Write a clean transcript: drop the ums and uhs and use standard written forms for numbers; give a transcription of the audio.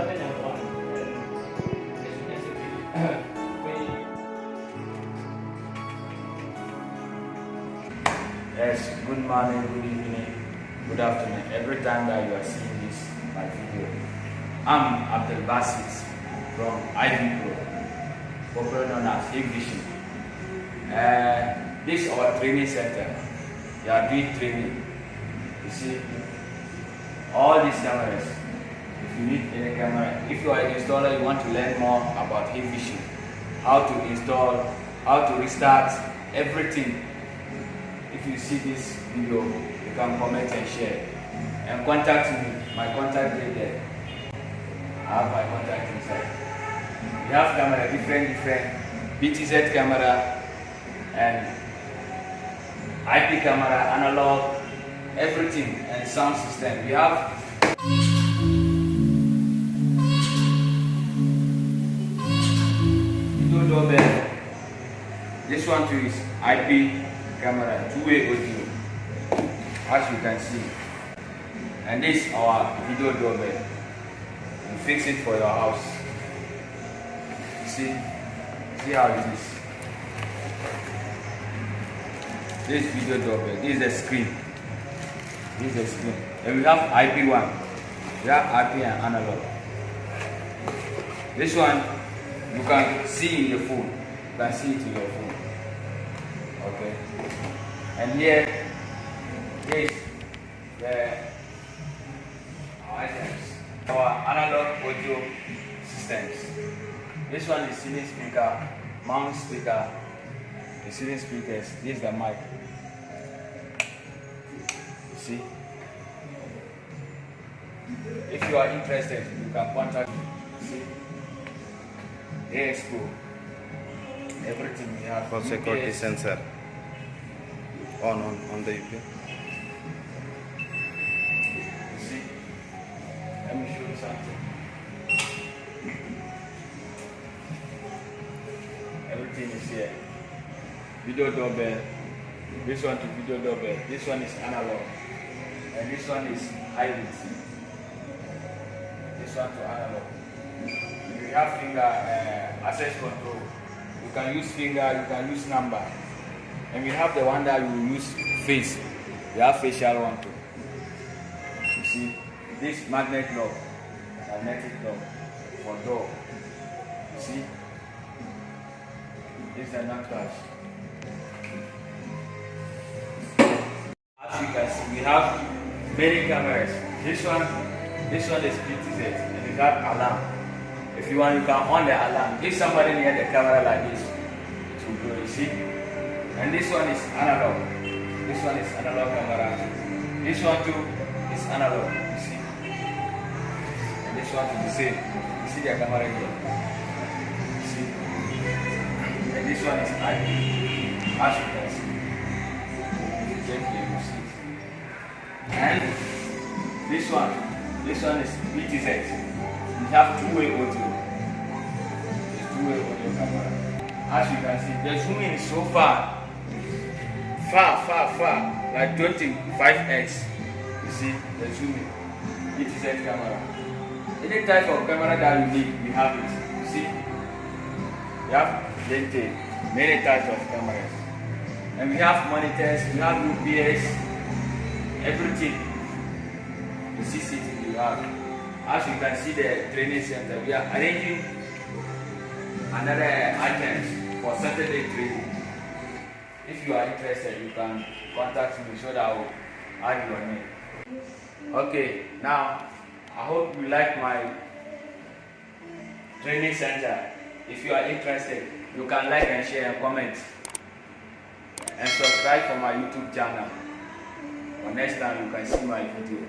Yes, good morning, good evening, good afternoon. Every time that you are seeing this, my video. I'm Abdul Basit from Hikvision, popularly known as Hikvision. This is our training center. We are doing training. You see, all these cameras. If you need any camera, if you are an installer, you want to learn more about Hikvision, how to install, how to restart, everything. If you see this video, you can comment and share. And contact me. My contact is there. I have my contact inside. We have camera, different BTZ camera and IP camera, analog, everything, and sound system. We have video doorbell. This one too is IP camera, two-way audio, as you can see. And this is our video doorbell. You fix it for your house. See how it is. This video doorbell. This is the screen. This is the screen. And we have IP one. We have IP and analog. This one you can see in the phone. You can see it in your phone. Okay. And here is our items, our analog audio systems. This one is ceiling speaker, mount speaker, the ceiling speakers. This is the mic. You see? If you are interested, you can contact me. See? Expo. Everything we have. For security sensor on the UP. You see? Let me show you something. Everything is here. Video doorbell. This one to video doorbell. This one is analog. And this one is hybrid. This one to analog. We have finger access control. You can use finger, you can use number. And we have the one that you use face. We have facial one too. You see, this magnetic lock for door. You see, this is a knock touch. As you can see, we have many cameras. This one is BTZ, and we have alarm. If you want, you can on the alarm. If somebody near the camera like this, it will go. You see. And this one is analog. This one is analog camera. This one too is analog. You see. And this one is the same. You see the camera here. You see. And this one is IP. As you can see. Gently you see. And this one is BTZ. We have two-way audio. It's two-way audio camera. As you can see, the zooming is so far, like 25x. You see the zooming. BTZ camera. Any type of camera that you need, we have it. You see, we have many types of cameras, and we have monitors. We have UPS, everything. The CCTV we have. As you can see, the training center, we are arranging another items for Saturday training. If you are interested, you can contact me so that I will add your name. Okay, now I hope you like my training center. If you are interested, you can like and share and comment and subscribe for my YouTube channel. For next time you can see my video.